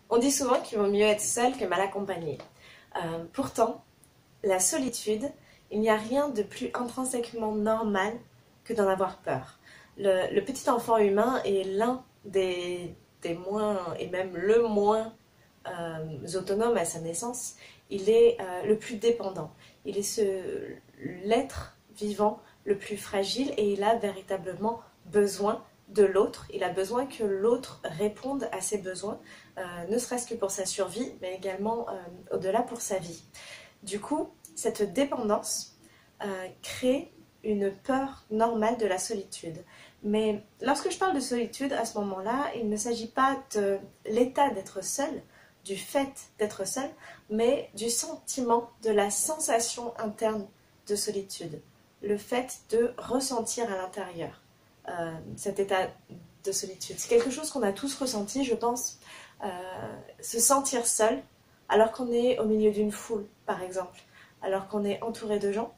On dit souvent qu'il vaut mieux être seul que mal accompagné. Pourtant, la solitude, il n'y a rien de plus intrinsèquement normal que d'en avoir peur. Le petit enfant humain est l'un des moins, et même le moins autonome à sa naissance. Il est le plus dépendant. Il est l'être vivant le plus fragile et il a véritablement besoin de l'autre. Il a besoin que l'autre réponde à ses besoins, ne serait-ce que pour sa survie, mais également au-delà pour sa vie. Du coup, cette dépendance crée une peur normale de la solitude. Mais lorsque je parle de solitude, à ce moment-là, il ne s'agit pas de l'état d'être seul, du fait d'être seul, mais du sentiment, de la sensation interne de solitude. Le fait de ressentir à l'intérieur cet état de solitude. C'est quelque chose qu'on a tous ressenti, je pense, se sentir seul alors qu'on est au milieu d'une foule, par exemple, alors qu'on est entouré de gens.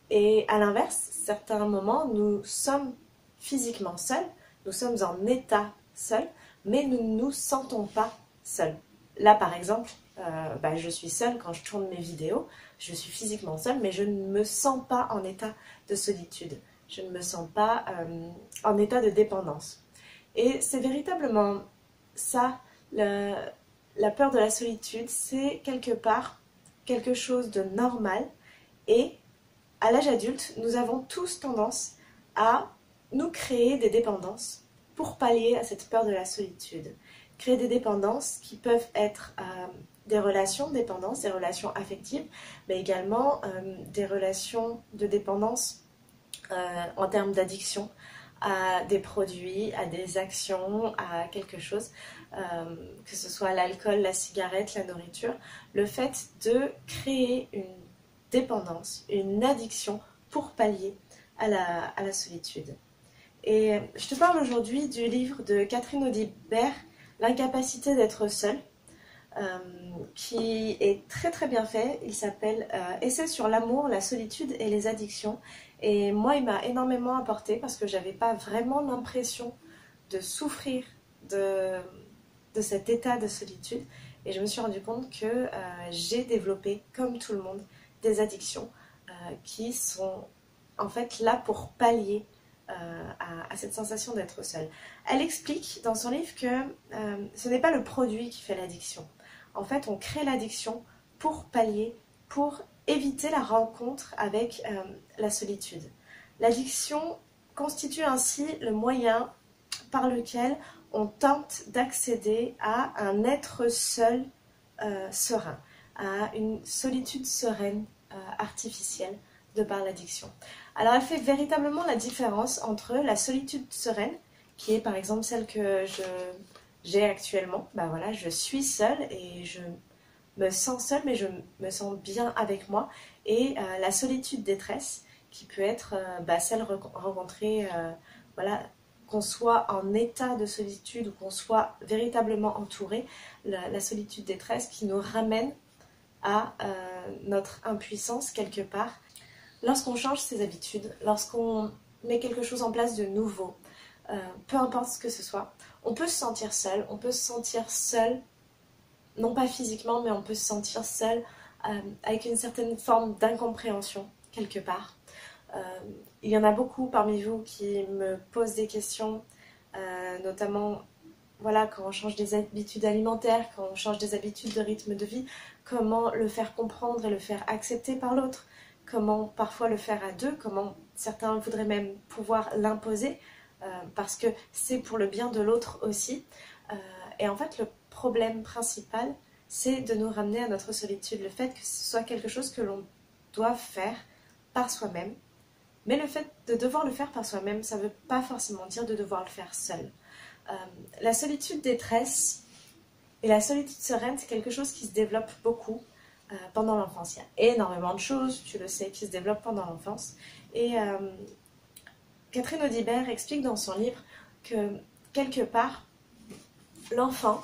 Et à l'inverse, certains moments, nous sommes physiquement seuls, nous sommes en état seul, mais nous ne nous sentons pas seuls. Là, par exemple, je suis seule quand je tourne mes vidéos, je suis physiquement seule, mais je ne me sens pas en état de solitude. Je ne me sens pas en état de dépendance. Et c'est véritablement ça, la peur de la solitude, c'est quelque part quelque chose de normal. Et à l'âge adulte, nous avons tous tendance à nous créer des dépendances pour pallier à cette peur de la solitude. Créer des dépendances qui peuvent être des relations de dépendance, des relations affectives, mais également des relations de dépendance en termes d'addiction à des produits, à des actions, à quelque chose, que ce soit l'alcool, la cigarette, la nourriture. Le fait de créer une dépendance, une addiction pour pallier à la solitude. Et je te parle aujourd'hui du livre de Catherine Audibert, L'incapacité d'être seule, qui est très très bien fait. Il s'appelle Essai sur l'amour, la solitude et les addictions. Et moi, il m'a énormément apporté parce que j'avais pas vraiment l'impression de souffrir de cet état de solitude. Et je me suis rendu compte que j'ai développé, comme tout le monde, des addictions qui sont en fait là pour pallier à cette sensation d'être seule. Elle explique dans son livre que ce n'est pas le produit qui fait l'addiction. En fait, on crée l'addiction pour pallier, pour éviter la rencontre avec la solitude. L'addiction constitue ainsi le moyen par lequel on tente d'accéder à un être seul serein, à une solitude sereine artificielle de par l'addiction. Alors elle fait véritablement la différence entre la solitude sereine, qui est par exemple celle que j'ai actuellement. Voilà, je suis seule et je me sens seule, mais je me sens bien avec moi. Et la solitude détresse, qui peut être celle rencontrée, qu'on soit en état de solitude ou qu'on soit véritablement entouré, la solitude détresse qui nous ramène à notre impuissance quelque part. Lorsqu'on change ses habitudes, lorsqu'on met quelque chose en place de nouveau, peu importe ce que ce soit, on peut se sentir seul, non pas physiquement, mais on peut se sentir seul avec une certaine forme d'incompréhension quelque part. Il y en a beaucoup parmi vous qui me posent des questions, notamment quand on change des habitudes alimentaires, quand on change des habitudes de rythme de vie, comment le faire comprendre et le faire accepter par l'autre, comment parfois le faire à deux, comment certains voudraient même pouvoir l'imposer, parce que c'est pour le bien de l'autre aussi. Et en fait, le problème principal, c'est de nous ramener à notre solitude, le fait que ce soit quelque chose que l'on doit faire par soi-même. Mais le fait de devoir le faire par soi-même, ça ne veut pas forcément dire de devoir le faire seul. La solitude détresse et la solitude sereine, c'est quelque chose qui se développe beaucoup pendant l'enfance. Il y a énormément de choses, tu le sais, qui se développent pendant l'enfance. Et Catherine Audibert explique dans son livre que quelque part, l'enfant,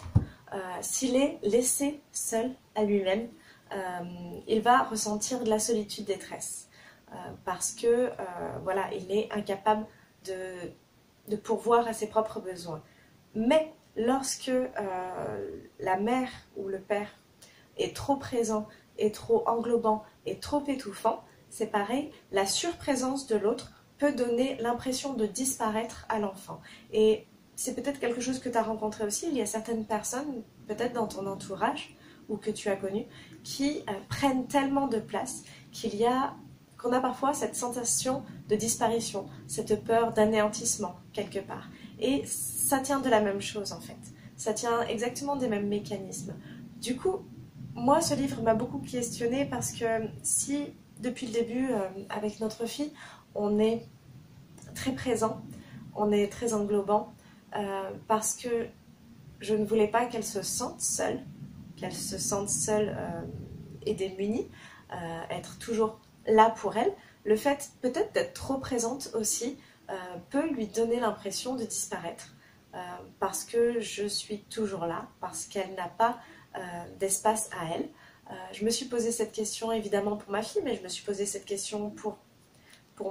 s'il est laissé seul à lui-même, il va ressentir de la solitude détresse. Parce que il est incapable de pourvoir à ses propres besoins. Mais lorsque la mère ou le père est trop présent, est trop englobant, est trop étouffant, c'est pareil, la surprésence de l'autre peut donner l'impression de disparaître à l'enfant. Et c'est peut-être quelque chose que tu as rencontré aussi, il y a certaines personnes, peut-être dans ton entourage, ou que tu as connu, qui prennent tellement de place qu'on a parfois cette sensation de disparition, cette peur d'anéantissement quelque part. Et ça tient de la même chose en fait. Ça tient exactement des mêmes mécanismes. Du coup, moi ce livre m'a beaucoup questionnée parce que si depuis le début, avec notre fille, on est très présent, on est très englobant, parce que je ne voulais pas qu'elle se sente seule, et démunie, être toujours là pour elle. Le fait peut-être d'être trop présente aussi peut lui donner l'impression de disparaître parce que je suis toujours là, parce qu'elle n'a pas d'espace à elle. Je me suis posé cette question évidemment pour ma fille, mais je me suis posé cette question pour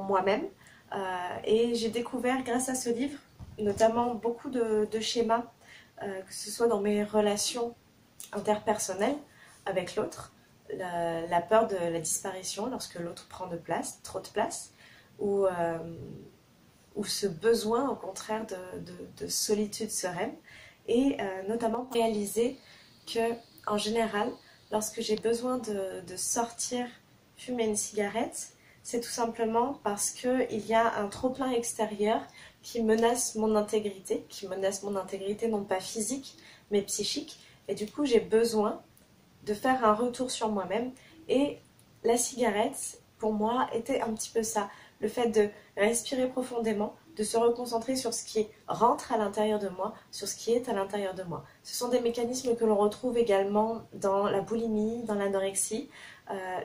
moi-même. Et j'ai découvert grâce à ce livre, notamment beaucoup de schémas, que ce soit dans mes relations interpersonnelles avec l'autre, la peur de la disparition lorsque l'autre prend trop de place, ou ce besoin au contraire de solitude sereine, et notamment réaliser que en général, lorsque j'ai besoin de sortir fumer une cigarette, c'est tout simplement parce qu'il y a un trop-plein extérieur qui menace mon intégrité non pas physique, mais psychique. Et du coup, j'ai besoin de faire un retour sur moi-même. Et la cigarette, pour moi, était un petit peu ça. Le fait de respirer profondément, de se reconcentrer sur ce qui rentre à l'intérieur de moi, sur ce qui est à l'intérieur de moi. Ce sont des mécanismes que l'on retrouve également dans la boulimie, dans l'anorexie.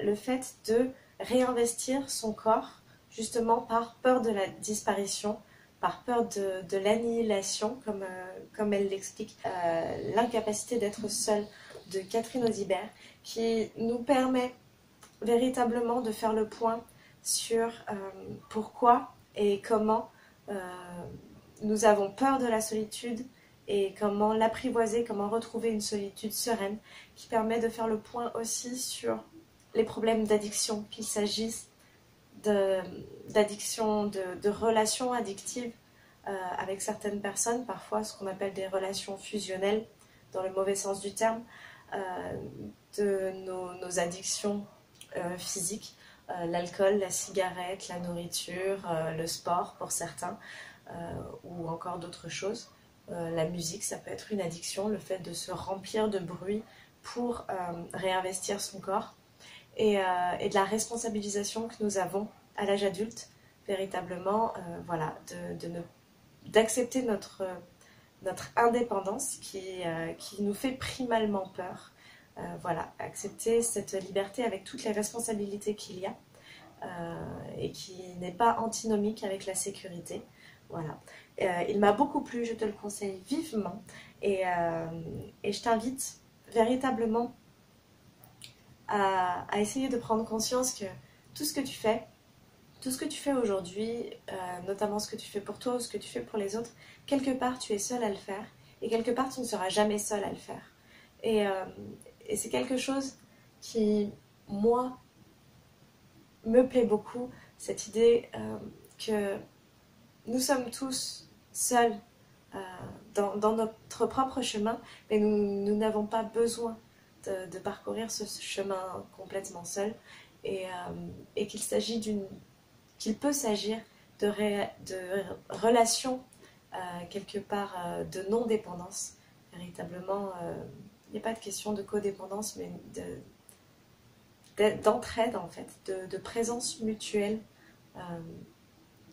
Le fait de réinvestir son corps, justement par peur de la disparition, par peur de l'annihilation, comme elle l'explique, l'incapacité d'être seule de Catherine Audibert, qui nous permet véritablement de faire le point sur pourquoi et comment nous avons peur de la solitude et comment l'apprivoiser, comment retrouver une solitude sereine, qui permet de faire le point aussi sur les problèmes d'addiction, qu'il s'agisse d'addiction, de relations addictives avec certaines personnes, parfois ce qu'on appelle des relations fusionnelles, dans le mauvais sens du terme, de nos addictions physiques, l'alcool, la cigarette, la nourriture, le sport pour certains, ou encore d'autres choses. La musique, ça peut être une addiction, le fait de se remplir de bruit pour réinvestir son corps, et de la responsabilisation que nous avons à l'âge adulte, véritablement, voilà, d'accepter notre indépendance qui nous fait primalement peur. Voilà, accepter cette liberté avec toutes les responsabilités qu'il y a et qui n'est pas antinomique avec la sécurité. Voilà. Il m'a beaucoup plu, je te le conseille vivement, et je t'invite véritablement à essayer de prendre conscience que tout ce que tu fais aujourd'hui, notamment ce que tu fais pour toi ou ce que tu fais pour les autres, quelque part tu es seul à le faire, et quelque part tu ne seras jamais seul à le faire. Et c'est quelque chose qui, moi, me plaît beaucoup, cette idée que nous sommes tous seuls dans notre propre chemin, mais nous n'avons pas besoin de parcourir ce chemin complètement seul, et qu'il peut s'agir de relations quelque part de non-dépendance. Véritablement, il n'y a pas de question de codépendance, mais d'entraide en fait, de présence mutuelle,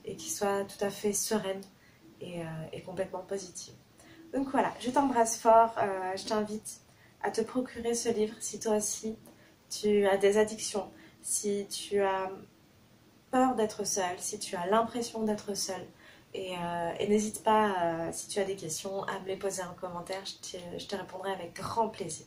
et qui soit tout à fait sereine et complètement positive. Donc voilà, je t'embrasse fort, je t'invite à te procurer ce livre si toi aussi tu as des addictions, si tu as peur d'être seule, si tu as l'impression d'être seule. Et n'hésite pas, si tu as des questions, à me les poser en commentaire, je te répondrai avec grand plaisir.